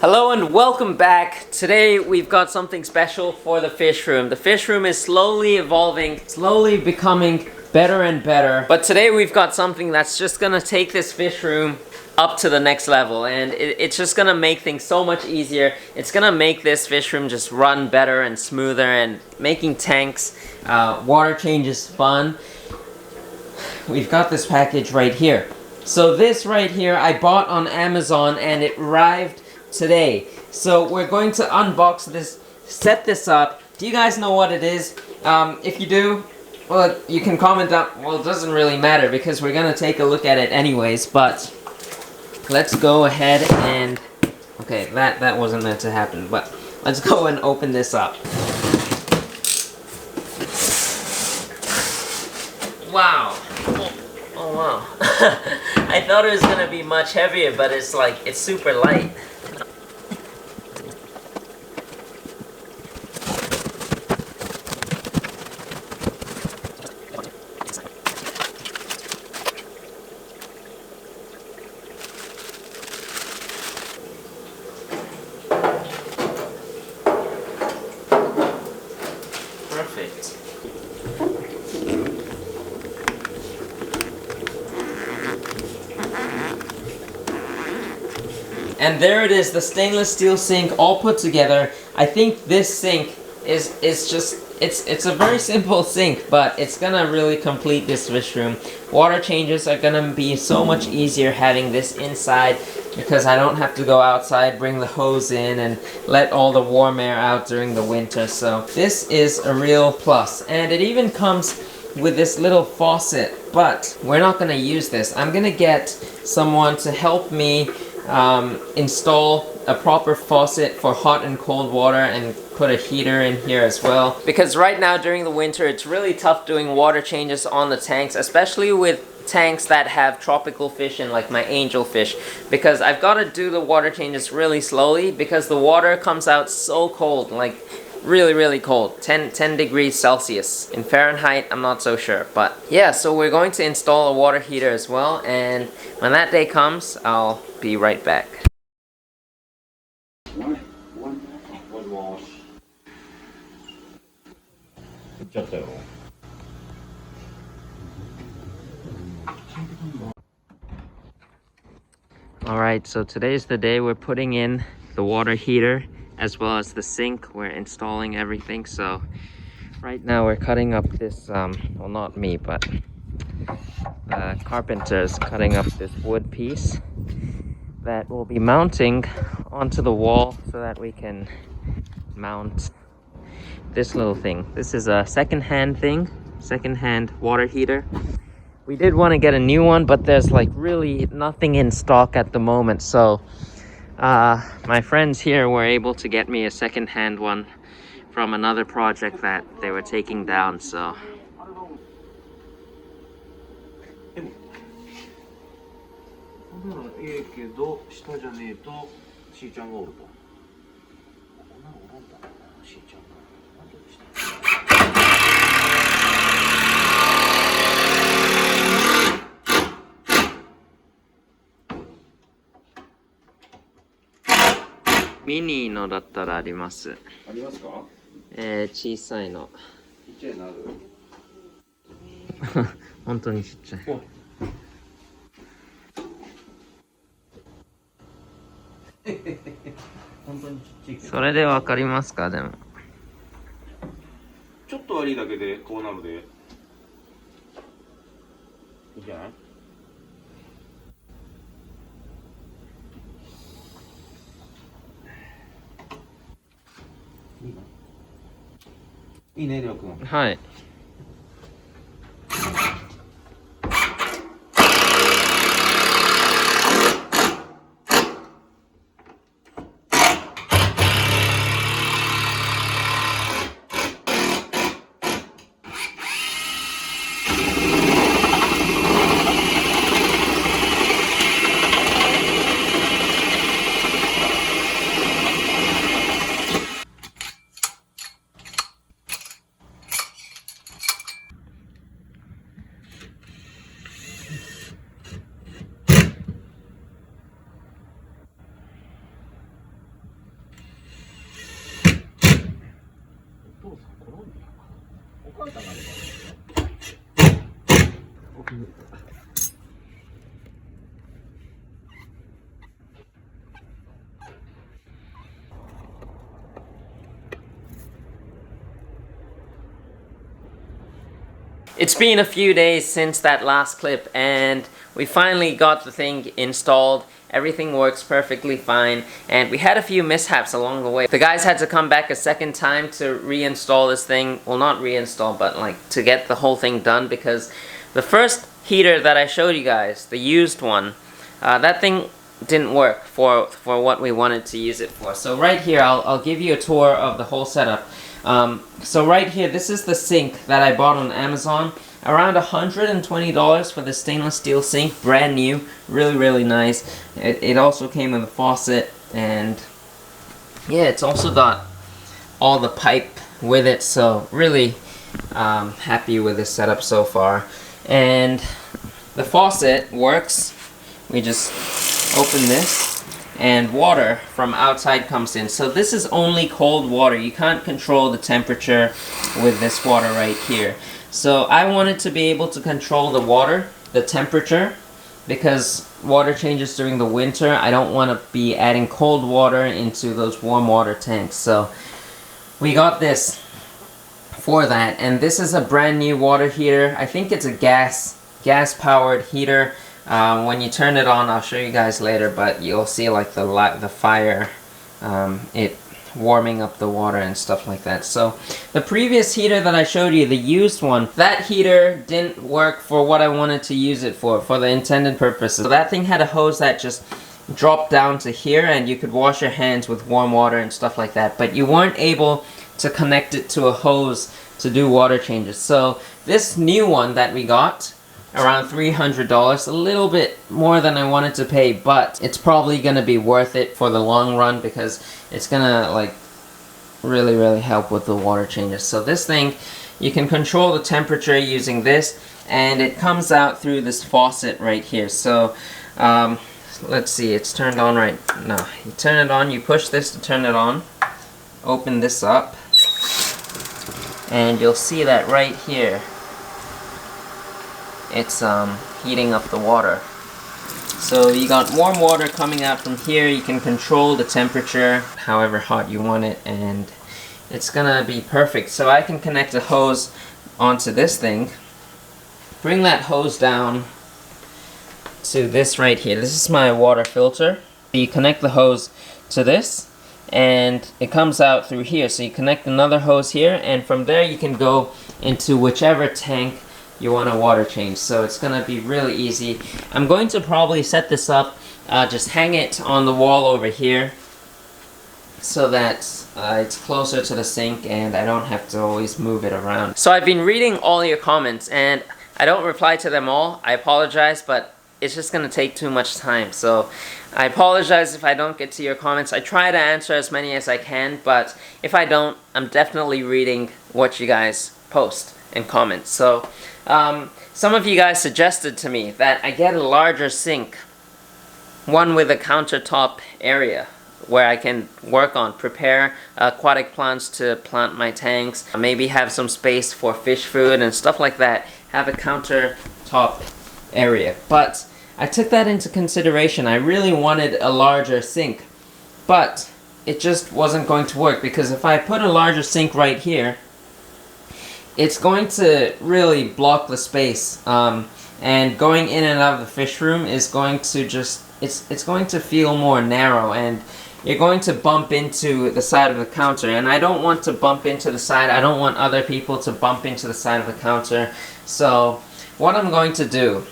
Hello and welcome back. Today we've got something special for the fish room. The fish room is slowly evolving, slowly becoming better and better. But today we've got something that's just gonna take this fish room up to the next level, and it's just gonna make things so much easier. It's gonna make this fish room just run better and smoother, and making tanks, water changes fun. We've got this package right here. So this right here I bought on Amazon and it arrived today. So we're going to unbox this, set this up. Do you guys know what it is? If you do, well, you can comment down. Well, it doesn't really matter because we're gonna take a look at it anyways, but let's go ahead and, okay, that wasn't meant to happen, but let's go and open this up. Wow. Oh wow. I thought it was gonna be much heavier, but it's super light. Perfect. And there it is, the stainless steel sink all put together. I think this sink is just, it's a very simple sink, but it's gonna really complete this fish room. Water changes are gonna be so much easier having this inside because I don't have to go outside, bring the hose in, and let all the warm air out during the winter. So this is a real plus. And it even comes with this little faucet, but we're not gonna use this. I'm gonna get someone to help me install a proper faucet for hot and cold water and put a heater in here as well. Because right now during the winter it's really tough doing water changes on the tanks, especially with tanks that have tropical fish in, like my angelfish, because I've got to do the water changes really slowly because the water comes out so cold, like really cold, 10 degrees Celsius. In Fahrenheit, I'm not so sure, but yeah, so we're going to install a water heater as well, and when that day comes, I'll be right back. Alright, so today's the day we're putting in the water heater as well as the sink. We're installing everything. So right now we're cutting up this, well, not me, but the carpenter's cutting up this wood piece that will be mounting onto the wall so that we can mount this little thing. This is a second-hand water heater. We did want to get a new one, but there's like really nothing in stock at the moment. So my friends here were able to get me a second-hand one from another project that they were taking down. Soミニのだったらあります。ありますか？小さいの。ちっちゃいのある？本当にちっちゃい。本当にちっちゃいけど。それでわかりますか？でも。ちょっと悪いだけでこうなるで。いいじゃない？いいね、りょうくん。はい。It's been a few days since that last clip and we finally got the thing installed. Everything works perfectly fine and we had a few mishaps along the way. The guys had to come back a second time to reinstall this thing. Well, not reinstall, but like to get the whole thing done, because the first heater that I showed you guys, the used one, that thing didn't work for what we wanted to use it for. So right here, I'll give you a tour of the whole setup. So right here, this is the sink that I bought on Amazon. Around $120 for the stainless steel sink, brand new, really nice. It also came with a faucet, and yeah, it's also got all the pipe with it, so really happy with this setup so far. And the faucet works. We just open this and water from outside comes in. So this is only cold water. You can't control the temperature with this water right here. So I wanted to be able to control the water, the temperature, because water changes during the winter. I don't want to be adding cold water into those warm water tanks. So we got this for that, and this is a brand new water heater. I think it's a gas powered heater. When you turn it on, I'll show you guys later, but you'll see like the fire, it warming up the water and stuff like that. So the previous heater that I showed you, the used one, that heater didn't work for what I wanted to use it for the intended purposes. So that thing had a hose that just dropped down to here and you could wash your hands with warm water and stuff like that, but you weren't able to connect it to a hose to do water changes. So this new one that we got, around $300, a little bit more than I wanted to pay, but it's probably gonna be worth it for the long run because it's gonna like really help with the water changes. So this thing, you can control the temperature using this, and it comes out through this faucet right here. So let's see, it's turned on right now. You turn it on, you push this to turn it on, open this up, and you'll see that right here it's heating up the water. So you got warm water coming out from here. You can control the temperature however hot you want it, and it's gonna be perfect. So I can connect a hose onto this thing, bring that hose down to this right here. This is my water filter. You connect the hose to this and it comes out through here. So you connect another hose here, and from there you can go into whichever tank you want a water change. So it's gonna be really easy. I'm going to probably set this up, just hang it on the wall over here so that it's closer to the sink and I don't have to always move it around. So I've been reading all your comments and I don't reply to them all. I apologize, but it's just gonna take too much time. So I apologize if I don't get to your comments. I try to answer as many as I can, but if I don't, I'm definitely reading what you guys post and comment. So some of you guys suggested to me that I get a larger sink, one with a countertop area where I can work on, prepare aquatic plants to plant my tanks, maybe have some space for fish food and stuff like that, have a countertop area. But I took that into consideration. I really wanted a larger sink, but it just wasn't going to work, because if I put a larger sink right here, it's going to really block the space, and going in and out of the fish room is going to just, it's going to feel more narrow, and you're going to bump into the side of the counter, and I don't want to bump into the side. I don't want other people to bump into the side of the counter. So what I'm going to do,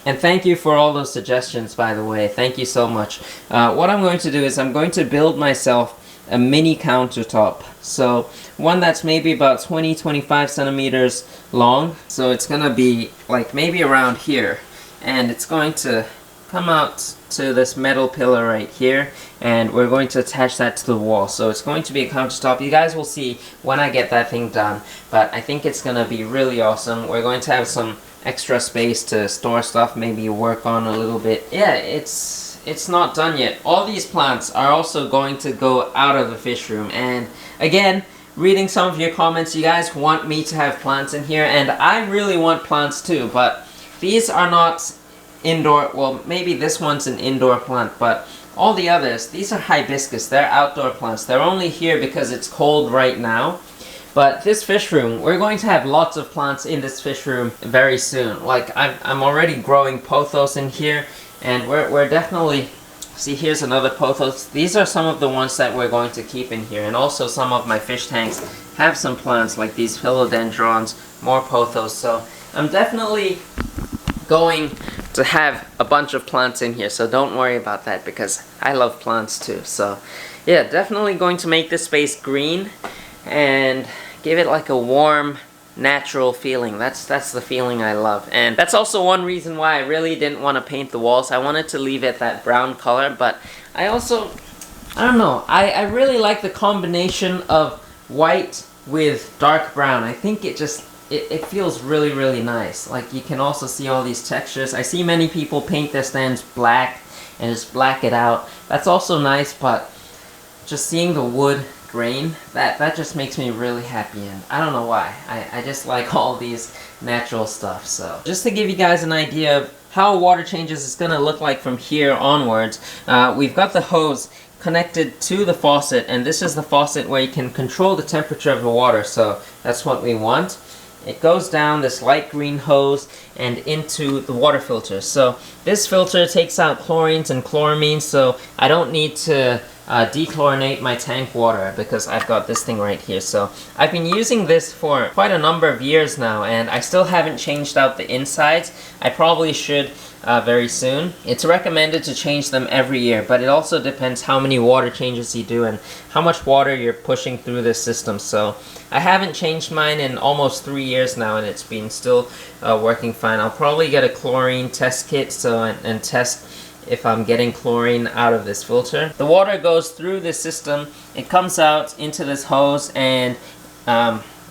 and thank you for all those suggestions, by the way, thank you so much. What I'm going to do is I'm going to build myself a mini countertop. So one that's maybe about 20-25 centimeters long. So it's gonna be like maybe around here, and it's going to come out to this metal pillar right here, and we're going to attach that to the wall. So it's going to be a countertop. You guys will see when I get that thing done, but I think it's gonna be really awesome. We're going to have some extra space to store stuff, maybe work on a little bit. Yeah, it's not done yet. All these plants are also going to go out of the fish room, and again, reading some of your comments. You guys want me to have plants in here, and I really want plants too, but these are not indoor. Well, maybe this one's an indoor plant, but all the others, these are hibiscus. They're outdoor plants. They're only here because it's cold right now. But this fish room, we're going to have lots of plants in this fish room very soon. Like, I'm already growing pothos in here, and we're definitely... See, here's another pothos. These are some of the ones that we're going to keep in here, and also some of my fish tanks have some plants like these philodendrons, more pothos. So I'm definitely going to have a bunch of plants in here, so don't worry about that because I love plants too. So yeah, definitely going to make this space green and give it like a warm, natural feeling. That's the feeling I love. And that's also one reason why I really didn't want to paint the walls. I wanted to leave it that brown color, but I also, I don't know, I really like the combination of white with dark brown. I think it just, it feels really, really nice. Like, you can also see all these textures. I see many people paint their stands black and just black it out. That's also nice, but just seeing the wood grain, that just makes me really happy, and I don't know why. I just like all these natural stuff. So just to give you guys an idea of how water changes is going to look like from here onwards, we've got the hose connected to the faucet, and this is the faucet where you can control the temperature of the water, so that's what we want. It goes down this light green hose and into the water filter. So this filter takes out chlorines and chloramines, so I don't need to dechlorinate my tank water because I've got this thing right here. So I've been using this for quite a number of years now, and I still haven't changed out the insides. I probably should very soon. It's recommended to change them every year, but it also depends how many water changes you do and how much water you're pushing through this system. So I haven't changed mine in almost 3 years now, and it's been still working fine. I'll probably get a chlorine test kit and test if I'm getting chlorine out of this filter. The water goes through this system, it comes out into this hose, and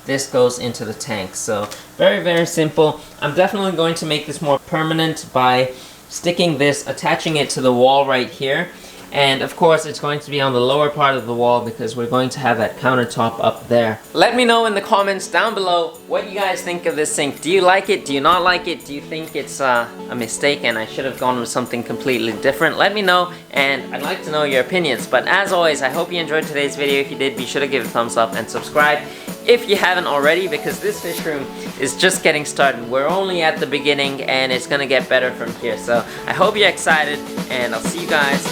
this goes into the tank. So very, very simple. I'm definitely going to make this more permanent by sticking this, attaching it to the wall right here. And of course it's going to be on the lower part of the wall because we're going to have that countertop up there. Let me know in the comments down below what you guys think of this sink. Do you like it? Do you not like it? Do you think it's a mistake and I should have gone with something completely different? Let me know, and I'd like to know your opinions. But as always, I hope you enjoyed today's video. If you did, be sure to give it a thumbs up and subscribe if you haven't already, because this fish room is just getting started. We're only at the beginning and it's gonna get better from here. So I hope you're excited, and I'll see you guys